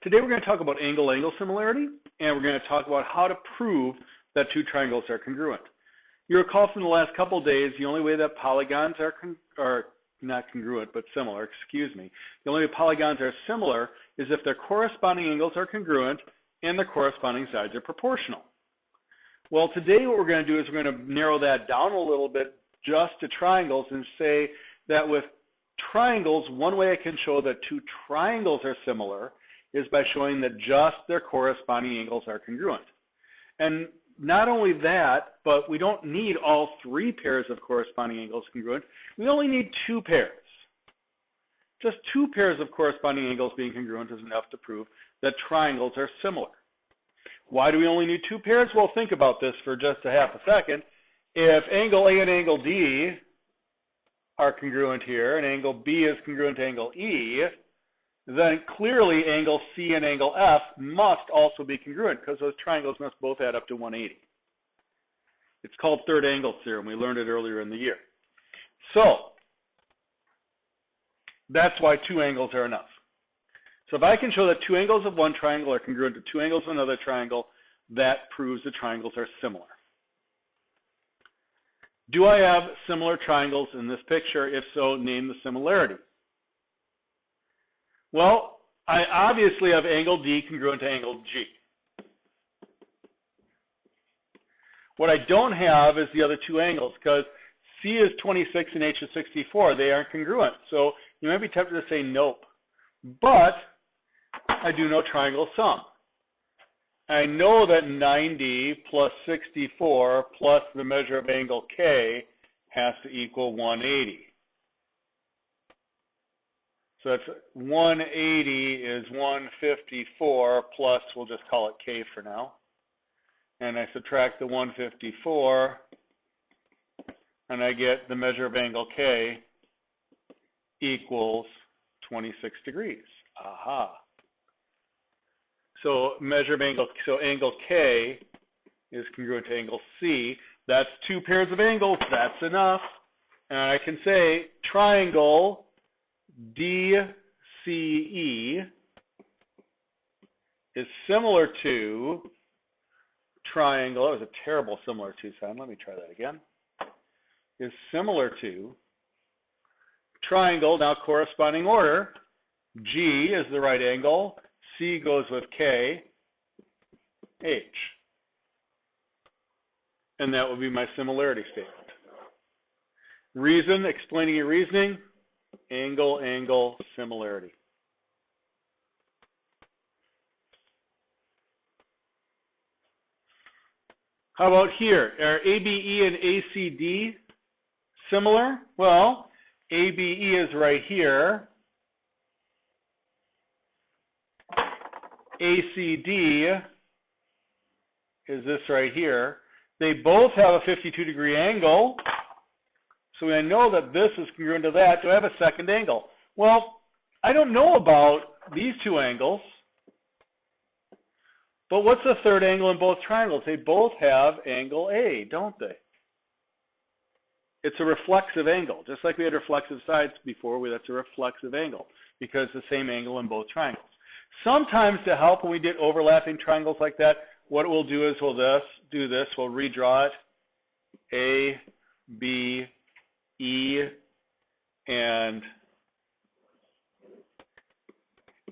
Today we're going to talk about angle-angle similarity, and we're going to talk about how to prove that two triangles are congruent. You recall from the last couple of days, the only way that polygons are not congruent, but similar, excuse me. The only way polygons are similar is if their corresponding angles are congruent and their corresponding sides are proportional. Well, today what we're going to do is we're going to narrow that down a little bit just to triangles and say that with triangles, one way I can show that two triangles are similar is by showing that just their corresponding angles are congruent. And not only that, but we don't need all three pairs of corresponding angles congruent. We only need two pairs. Just two pairs of corresponding angles being congruent is enough to prove that triangles are similar. Why do we only need two pairs? Well, think about this for just a half a second. If angle A and angle D are congruent here, and angle B is congruent to angle E, then clearly angle C and angle F must also be congruent because those triangles must both add up to 180. It's called third angle theorem. We learned it earlier in the year. So that's why two angles are enough. So if I can show that two angles of one triangle are congruent to two angles of another triangle, that proves the triangles are similar. Do I have similar triangles in this picture? If so, name the similarity. Well, I obviously have angle D congruent to angle G. What I don't have is the other two angles because C is 26 and H is 64. They aren't congruent. So you might be tempted to say nope. But I do know triangle sum. I know that 90 plus 64 plus the measure of angle K has to equal 180. So that's 180 is 154 plus, we'll just call it K for now. And I subtract the 154, and I get the measure of angle K equals 26 degrees. Aha. So measure of angle, so angle K is congruent to angle C. That's two pairs of angles. That's enough. And I can say triangle DCE is similar to triangle, that was a terrible similar to sign, let me try that again, is similar to triangle, now corresponding order, G is the right angle, C goes with K, H. And that would be my similarity statement. Reason, explaining your reasoning, angle, angle, similarity. How about here? Are ABE and ACD similar? Well, ABE is right here. ACD is this right here. They both have a 52-degree angle. So I know that this is congruent to that. Do I have a second angle? Well, I don't know about these two angles. But what's the third angle in both triangles? They both have angle A, don't they? It's a reflexive angle. Just like we had reflexive sides before, that's a reflexive angle because it's the same angle in both triangles. Sometimes to help when we get overlapping triangles like that, what we'll do is we'll redraw it. A, B, E, and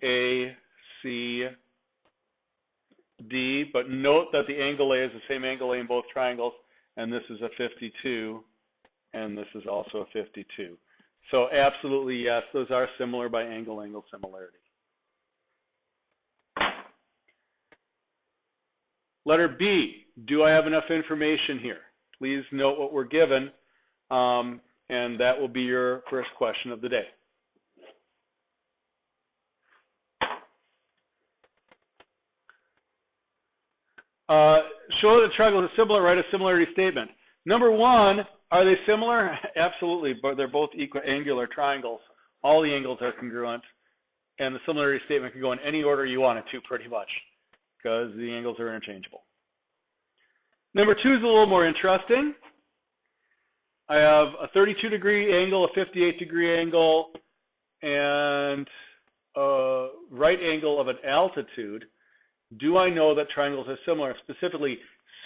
A, C, D, but note that the angle A is the same angle A in both triangles, and this is a 52, and this is also a 52. So absolutely yes, those are similar by angle-angle similarity. Letter B, do I have enough information here? Please note what we're given, and that will be your first question of the day. Show that triangles are similar, write a similarity statement. Number one, are they similar? Absolutely, but they're both equiangular triangles. All the angles are congruent, and the similarity statement can go in any order you want it to pretty much, because the angles are interchangeable. Number two is a little more interesting. I have a 32-degree angle, a 58-degree angle, and right angle of an altitude, do I know that triangles are similar, specifically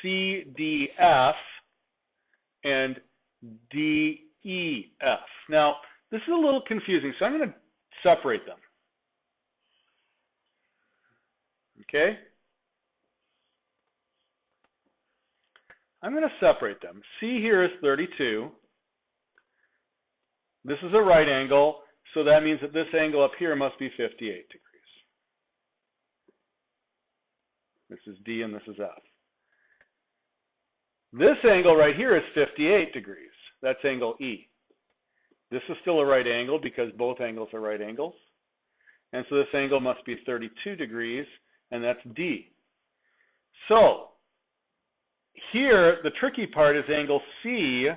CDF and DEF? Now, this is a little confusing, so I'm going to separate them. Okay? I'm going to separate them. C here is 32. This is a right angle, so that means that this angle up here must be 58 degrees. This is D and this is F. This angle right here is 58 degrees. That's angle E. This is still a right angle because both angles are right angles. And so this angle must be 32 degrees, and that's D. So here, the tricky part is angle C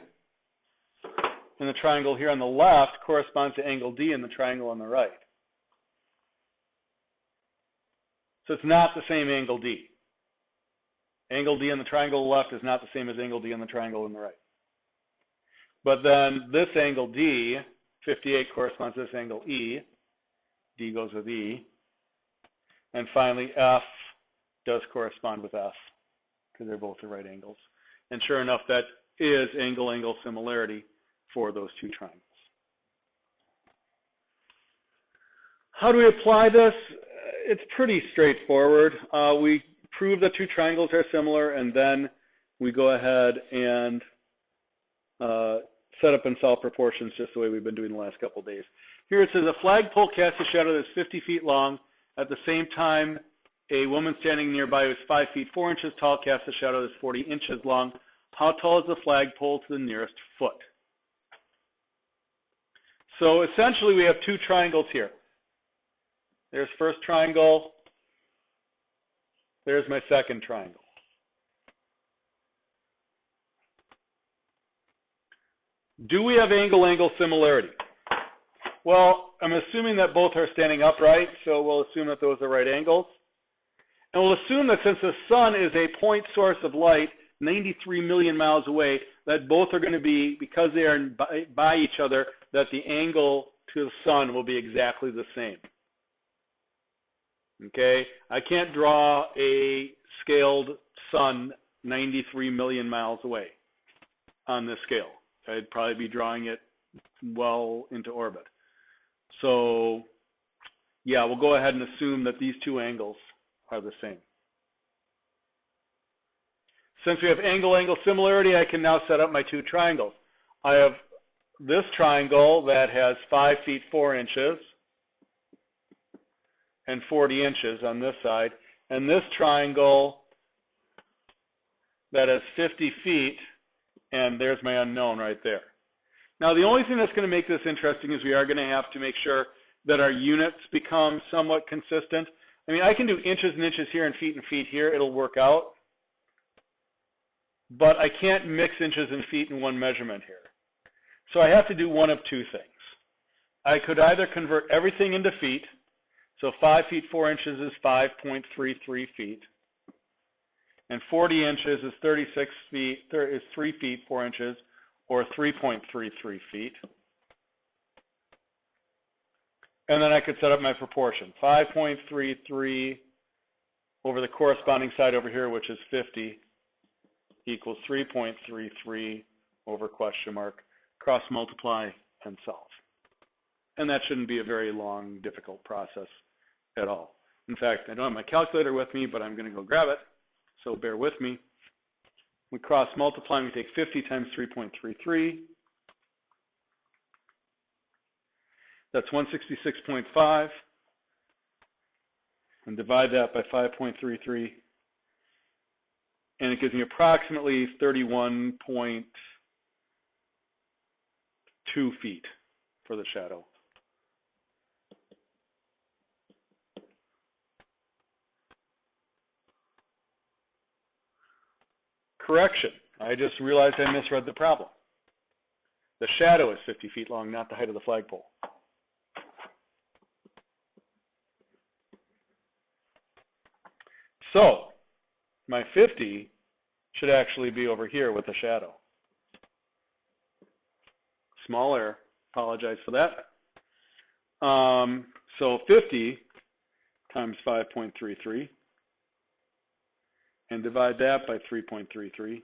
in the triangle here on the left corresponds to angle D in the triangle on the right. So it's not the same angle D. Angle D in the triangle on the left is not the same as angle D in the triangle on the right. But then this angle D, 58, corresponds to this angle E. D goes with E. And finally, F does correspond with F because they're both at right angles. And sure enough, that is angle-angle similarity for those two triangles. How do we apply this? It's pretty straightforward. We prove that two triangles are similar, and then we go ahead and set up and solve proportions just the way we've been doing the last couple of days. Here it says a flagpole casts a shadow that's 50 feet long. At the same time, a woman standing nearby who is 5 feet 4 inches tall casts a shadow that's 40 inches long. How tall is the flagpole to the nearest foot? So essentially, we have two triangles here. There's first triangle. There's my second triangle. Do we have angle-angle similarity? Well, I'm assuming that both are standing upright, so we'll assume that those are right angles. And we'll assume that since the sun is a point source of light 93 million miles away, that both are going to be, because they are by each other, that the angle to the sun will be exactly the same. Okay? I can't draw a scaled sun 93 million miles away on this scale. I'd probably be drawing it well into orbit. So, yeah, we'll go ahead and assume that these two angles are the same. Since we have angle-angle similarity, I can now set up my two triangles. I have this triangle that has 5 feet 4 inches and 40 inches on this side, and this triangle that has 50 feet, and there's my unknown right there. Now, the only thing that's going to make this interesting is we are going to have to make sure that our units become somewhat consistent. I mean, I can do inches and inches here and feet here. It'll work out. But I can't mix inches and feet in one measurement here. So I have to do one of two things. I could either convert everything into feet. So 5 feet 4 inches is 5.33 feet. And 40 inches is 36 feet, is 3 feet 4 inches, or 3.33 feet. And then I could set up my proportion. 5.33 over the corresponding side over here, which is 50, equals 3.33 over question mark, cross multiply and solve. And that shouldn't be a very long, difficult process at all. In fact, I don't have my calculator with me, but I'm going to go grab it, so bear with me. We cross multiply, we take 50 times 3.33. That's 166.5. And divide that by 5.33. And it gives me approximately 31.2 feet for the shadow. Correction. I just realized I misread the problem. The shadow is 50 feet long, not the height of the flagpole. So, my 50 should actually be over here with the shadow. Small error. Apologize for that. So 50 times 5.33, and divide that by 3.33,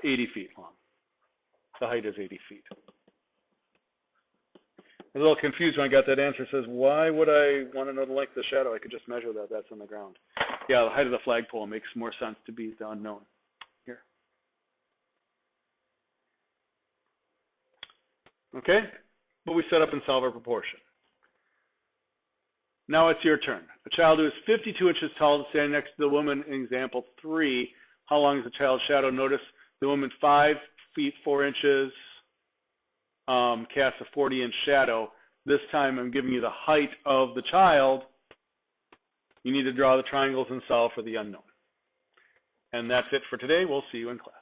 80 feet long. The height is 80 feet. I was a little confused when I got that answer. It says, why would I want to know the length of the shadow? I could just measure that. That's on the ground. Yeah, the height of the flagpole makes more sense to be the unknown here. Okay? But we set up and solve our proportion. Now it's your turn. A child who is 52 inches tall is standing next to the woman in example 3. How long is the child's shadow? Notice the woman 5 feet 4 inches casts a 40-inch shadow. This time I'm giving you the height of the child. You need to draw the triangles and solve for the unknown. And that's it for today. We'll see you in class.